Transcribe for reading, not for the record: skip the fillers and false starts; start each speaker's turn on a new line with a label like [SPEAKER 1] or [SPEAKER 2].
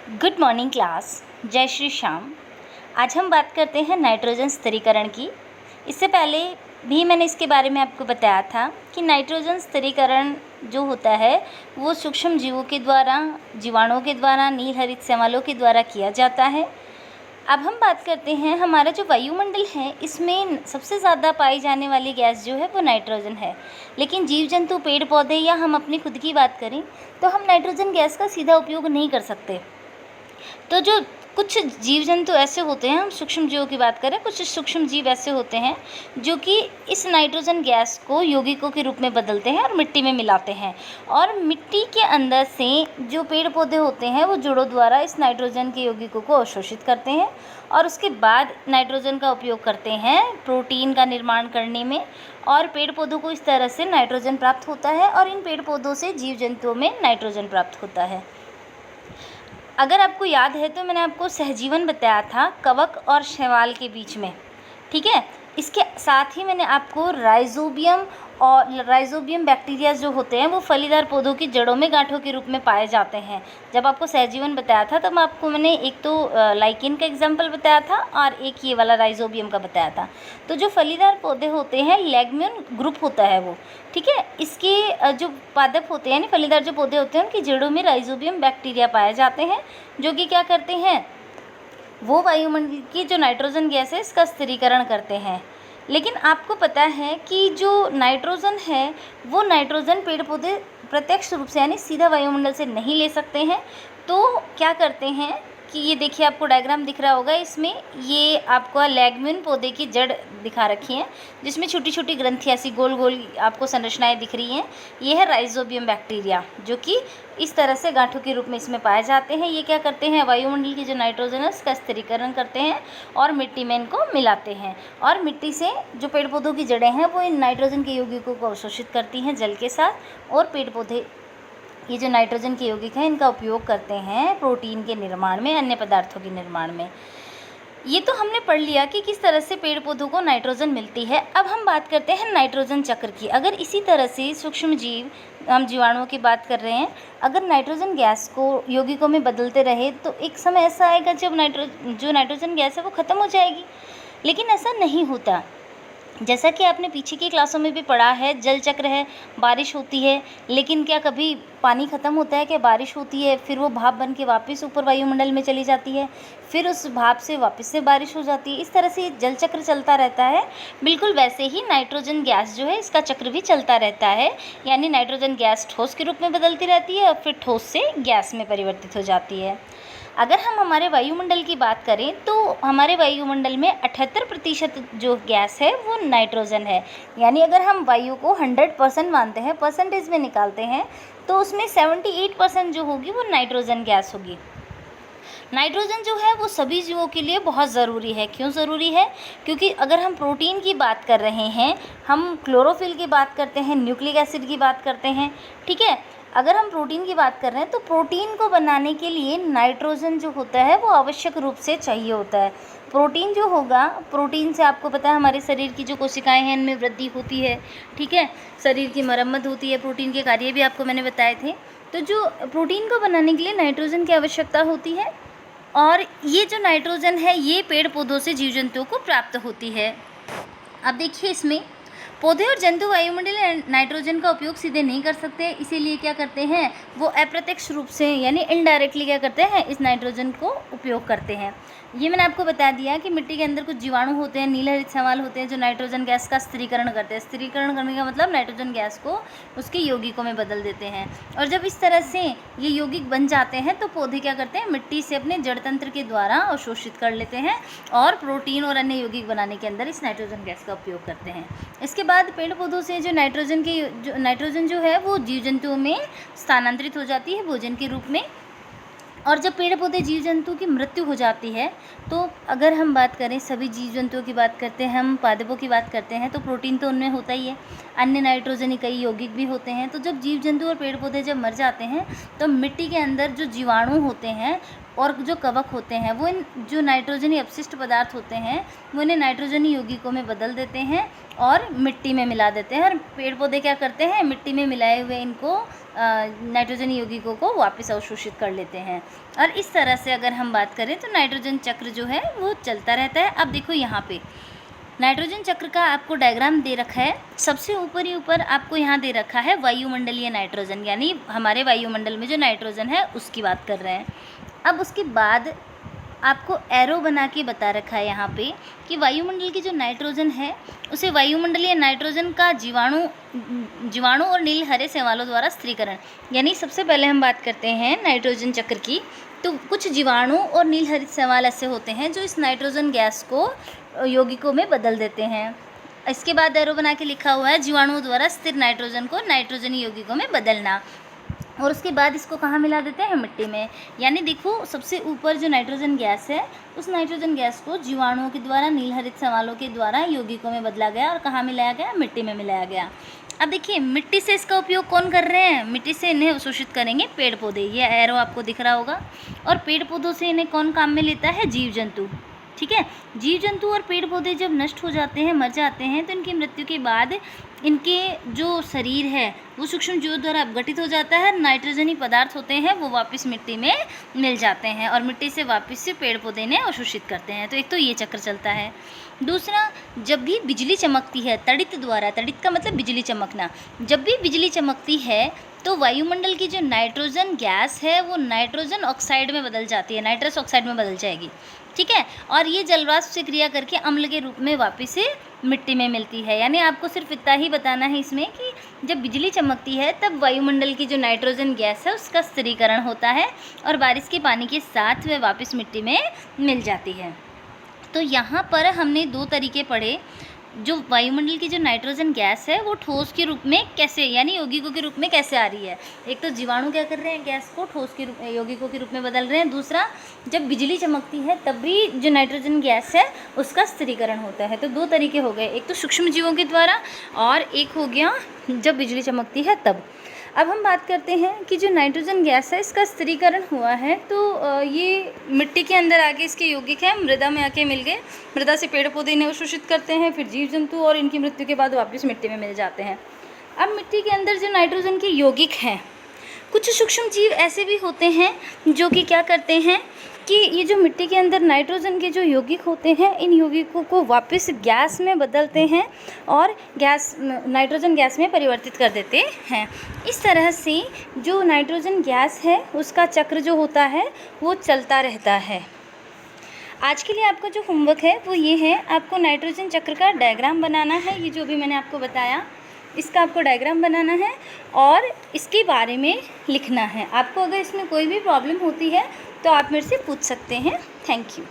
[SPEAKER 1] Good morning class. जय श्री श्याम। आज हम बात करते हैं नाइट्रोजन स्थिरीकरण की। इससे पहले भी मैंने इसके बारे में आपको बताया था कि नाइट्रोजन स्थिरीकरण जो होता है वो सूक्ष्म जीवों के द्वारा, जीवाणुओं के द्वारा, नील हरित शैवालों के द्वारा किया जाता है। अब हम बात करते हैं हमारा जो वायुमंडल है, इसमें सबसे ज़्यादा पाई जाने वाली गैस जो है वो नाइट्रोजन है। लेकिन जीव जंतु, पेड़ पौधे या हम अपनी खुद की बात करें तो हम नाइट्रोजन गैस का सीधा उपयोग नहीं कर सकते। तो जो कुछ जीव जंतु ऐसे होते हैं, हम सूक्ष्म जीवों की बात करें, कुछ सूक्ष्म जीव ऐसे होते हैं जो कि इस नाइट्रोजन गैस को यौगिकों के रूप में बदलते हैं और मिट्टी में मिलाते हैं, और मिट्टी के अंदर से जो पेड़ पौधे होते हैं वो जड़ों द्वारा इस नाइट्रोजन के यौगिकों को अवशोषित करते हैं और उसके बाद नाइट्रोजन का उपयोग करते हैं प्रोटीन का निर्माण करने में। और पेड़ पौधों को इस तरह से नाइट्रोजन प्राप्त होता है और इन पेड़ पौधों से जीव जंतुओं में नाइट्रोजन प्राप्त होता है। अगर आपको याद है तो मैंने आपको सहजीवन बताया था कवक और शैवाल के बीच में, ठीक है। इसके साथ ही मैंने आपको राइजोबियम बैक्टीरिया जो होते हैं वो फलीदार पौधों की जड़ों में गांठों के रूप में पाए जाते हैं। जब आपको सहजीवन बताया था तब आपको मैंने एक तो लाइकेन का एग्जाम्पल बताया था और एक ये वाला राइजोबियम का बताया था। तो जो फलीदार पौधे होते हैं, लेग्म्यून ग्रुप होता है वो, ठीक है। इसके जो पादप होते हैं यानी फलीदार जो पौधे होते हैं उनकी जड़ों में राइजोबियम बैक्टीरिया पाए जाते हैं, जो कि क्या करते हैं, वो वायुमंडल की जो नाइट्रोजन गैस है इसका स्थिरीकरण करते हैं। लेकिन आपको पता है कि जो नाइट्रोजन है वो नाइट्रोजन पेड़ पौधे प्रत्यक्ष रूप से यानी सीधा वायुमंडल से नहीं ले सकते हैं। तो क्या करते हैं कि ये देखिए, आपको डायग्राम दिख रहा होगा, इसमें ये आपको लेग्म्यून पौधे की जड़ दिखा रखी है जिसमें छोटी छोटी ग्रंथियाँ ऐसी गोल गोल आपको संरचनाएं दिख रही हैं। ये है राइजोबियम बैक्टीरिया, जो कि इस तरह से गांठों के रूप में इसमें पाए जाते हैं। ये क्या करते हैं, वायुमंडल की जो नाइट्रोजन है उसका स्थिरीकरण करते हैं और मिट्टी में इनको मिलाते हैं, और मिट्टी से जो पेड़ पौधों की जड़ें हैं वो इन नाइट्रोजन के यौगिकों को अवशोषित करती हैं जल के साथ, और पेड़ पौधे ये जो नाइट्रोजन के यौगिक हैं इनका उपयोग करते हैं प्रोटीन के निर्माण में, अन्य पदार्थों के निर्माण में। ये तो हमने पढ़ लिया कि किस तरह से पेड़ पौधों को नाइट्रोजन मिलती है। अब हम बात करते हैं नाइट्रोजन चक्र की। अगर इसी तरह से सूक्ष्म जीव, हम जीवाणुओं की बात कर रहे हैं, अगर नाइट्रोजन गैस को यौगिकों में बदलते रहे तो एक समय ऐसा आएगा जब जो नाइट्रोजन गैस है वो ख़त्म हो जाएगी। लेकिन ऐसा नहीं होता। जैसा कि आपने पीछे की क्लासों में भी पढ़ा है, जल चक्र है, बारिश होती है, लेकिन क्या कभी पानी ख़त्म होता है? क्या बारिश होती है, फिर वो भाप बन के वापस ऊपर वायुमंडल में चली जाती है, फिर उस भाप से वापस से बारिश हो जाती है। इस तरह से जल चक्र चलता रहता है। बिल्कुल वैसे ही नाइट्रोजन गैस जो है इसका चक्र भी चलता रहता है, यानी नाइट्रोजन गैस ठोस के रूप में बदलती रहती है और फिर ठोस से गैस में परिवर्तित हो जाती है। अगर हम हमारे वायुमंडल की बात करें तो हमारे वायुमंडल में 78% जो गैस है वो नाइट्रोजन है। यानी अगर हम वायु को 100% मानते हैं, परसेंटेज में निकालते हैं, तो उसमें 78% जो होगी वो नाइट्रोजन गैस होगी। नाइट्रोजन जो है वो सभी जीवों के लिए बहुत ज़रूरी है। क्यों ज़रूरी है? क्योंकि अगर हम प्रोटीन की बात कर रहे हैं, हम क्लोरोफिल की बात करते हैं, न्यूक्लिक एसिड की बात करते हैं, ठीक है। अगर हम प्रोटीन की बात कर रहे हैं तो प्रोटीन को बनाने के लिए नाइट्रोजन जो होता है वो आवश्यक रूप से चाहिए होता है। प्रोटीन जो होगा, प्रोटीन से आपको पता है हमारे शरीर की जो कोशिकाएं हैं इनमें वृद्धि होती है, ठीक है, शरीर की मरम्मत होती है, प्रोटीन के कार्य भी आपको मैंने बताए थे। तो जो प्रोटीन को बनाने के लिए नाइट्रोजन की आवश्यकता होती है, और ये जो नाइट्रोजन है ये पेड़ पौधों से जीव जंतुओं को प्राप्त होती है। अब देखिए, इसमें पौधे और जंतु वायुमंडल में नाइट्रोजन का उपयोग सीधे नहीं कर सकते, इसीलिए क्या करते हैं, वो अप्रत्यक्ष रूप से यानी इनडायरेक्टली क्या करते हैं, इस नाइट्रोजन को उपयोग करते हैं। ये मैंने आपको बता दिया कि मिट्टी के अंदर कुछ जीवाणु होते हैं, नील हरित शैवाल होते हैं, जो नाइट्रोजन गैस का स्थिरीकरण करते हैं। स्थिरीकरण करने का मतलब नाइट्रोजन गैस को उसके यौगिकों में बदल देते हैं, और जब इस तरह से ये यौगिक बन जाते हैं तो पौधे क्या करते हैं, मिट्टी से अपने जड़ तंत्र के द्वारा अवशोषित कर लेते हैं और प्रोटीन और अन्य यौगिक बनाने के अंदर इस नाइट्रोजन गैस का उपयोग करते हैं। इसके बाद पेड़ पौधों से जो नाइट्रोजन जो है वो जीव जंतुओं में स्थानांतरित हो जाती है भोजन के रूप में। और जब पेड़ पौधे जीव जंतु की मृत्यु हो जाती है तो अगर हम बात करें, सभी जीव जंतुओं की बात करते हैं, हम पादपों की बात करते हैं, तो प्रोटीन तो उनमें होता ही है, अन्य नाइट्रोजन कई यौगिक भी होते हैं। तो जब जीव जंतु और पेड़ पौधे जब मर जाते हैं तो मिट्टी के अंदर जो जीवाणु होते हैं और जो कवक होते हैं वो इन जो नाइट्रोजनी अपशिष्ट पदार्थ होते हैं वो इन्हें नाइट्रोजनी यौगिकों में बदल देते हैं और मिट्टी में मिला देते हैं। और पेड़ पौधे क्या करते हैं, मिट्टी में मिलाए हुए इनको नाइट्रोजनी यौगिकों को वापस अवशोषित कर लेते हैं। और इस तरह से अगर हम बात करें तो नाइट्रोजन चक्र जो है वो चलता रहता है। अब देखो यहाँ पे नाइट्रोजन चक्र का आपको डायग्राम दे रखा है। सबसे ऊपर आपको यहाँ दे रखा है वायुमंडलीय नाइट्रोजन, यानी हमारे वायुमंडल में जो नाइट्रोजन है उसकी बात कर रहे हैं। अब उसके बाद आपको एरो बना के बता रखा है यहाँ पे कि वायुमंडल की जो नाइट्रोजन है उसे वायुमंडलीय नाइट्रोजन का जीवाणु और नील हरे शैवालों द्वारा स्थिरीकरण, यानी सबसे पहले हम बात करते हैं नाइट्रोजन चक्र की, तो कुछ जीवाणु और नील हरित शैवाल ऐसे होते हैं जो इस नाइट्रोजन गैस को यौगिकों में बदल देते हैं। इसके बाद एरो बना के लिखा हुआ है जीवाणुओं द्वारा स्थिर नाइट्रोजन को नाइट्रोजनी यौगिकों में बदलना। और उसके बाद इसको कहाँ मिला देते हैं, मिट्टी में। यानी देखो सबसे ऊपर जो नाइट्रोजन गैस है उस नाइट्रोजन गैस को जीवाणुओं के द्वारा नील हरित शैवालों के द्वारा यौगिकों में बदला गया और कहाँ मिलाया गया, मिट्टी में मिलाया गया। अब देखिए मिट्टी से इसका उपयोग कौन कर रहे हैं, मिट्टी से इन्हें अवशोषित करेंगे पेड़ पौधे, ये एरो आपको दिख रहा होगा। और पेड़ पौधों से इन्हें कौन काम में लेता है, जीव जंतु। ठीक है, जीव जंतु और पेड़ पौधे जब नष्ट हो जाते हैं, मर जाते हैं, तो इनकी मृत्यु के बाद इनके जो शरीर है वो सूक्ष्म जीवों द्वारा अपघटित हो जाता है। नाइट्रोजनी पदार्थ होते हैं वो वापस मिट्टी में मिल जाते हैं और मिट्टी से वापस से पेड़ पौधे इन्हें अवशोषित करते हैं। तो एक तो ये चक्र चलता है। दूसरा, जब भी बिजली चमकती है तड़ित द्वारा, तड़ित का मतलब बिजली चमकना, जब भी बिजली चमकती है तो वायुमंडल की जो नाइट्रोजन गैस है वो नाइट्रोजन ऑक्साइड में बदल जाती है, नाइट्रस ऑक्साइड में बदल जाएगी। ठीक है, और ये जलवाष्प से क्रिया करके अम्ल के रूप में वापस से मिट्टी में मिलती है। यानी आपको सिर्फ इतना ही बताना है इसमें कि जब बिजली चमकती है तब वायुमंडल की जो नाइट्रोजन गैस है उसका स्थिरीकरण होता है और बारिश के पानी के साथ वह वापस मिट्टी में मिल जाती है। तो यहाँ पर हमने दो तरीके पढ़े, जो वायुमंडल की जो नाइट्रोजन गैस है वो ठोस के रूप में कैसे, यानी यौगिकों के रूप में कैसे आ रही है। एक तो जीवाणु क्या कर रहे हैं, गैस को ठोस के रूप यौगिकों के रूप में बदल रहे हैं। दूसरा, जब बिजली चमकती है तब भी जो नाइट्रोजन गैस है उसका स्थिरीकरण होता है। तो दो तरीके हो गए, एक तो सूक्ष्म जीवों के द्वारा और एक हो गया जब बिजली चमकती है तब। अब हम बात करते हैं कि जो नाइट्रोजन गैस है इसका स्थिरीकरण हुआ है तो ये मिट्टी के अंदर आके इसके यौगिक हैं मृदा में आके मिल गए, मृदा से पेड़ पौधे इन्हें अवशोषित करते हैं, फिर जीव जंतु और इनकी मृत्यु के बाद वापस मिट्टी में मिल जाते हैं। अब मिट्टी के अंदर जो नाइट्रोजन के यौगिक हैं, कुछ सूक्ष्म जीव ऐसे भी होते हैं जो कि क्या करते हैं कि ये जो मिट्टी के अंदर नाइट्रोजन के जो यौगिक होते हैं इन यौगिकों को वापस गैस में बदलते हैं और गैस नाइट्रोजन गैस में परिवर्तित कर देते हैं। इस तरह से जो नाइट्रोजन गैस है उसका चक्र जो होता है वो चलता रहता है। आज के लिए आपका जो होमवर्क है वो ये है, आपको नाइट्रोजन चक्र का डायग्राम बनाना है। ये जो भी मैंने आपको बताया इसका आपको डायग्राम बनाना है और इसके बारे में लिखना है। आपको अगर इसमें कोई भी प्रॉब्लम होती है तो आप मेरे से पूछ सकते हैं। Thank you.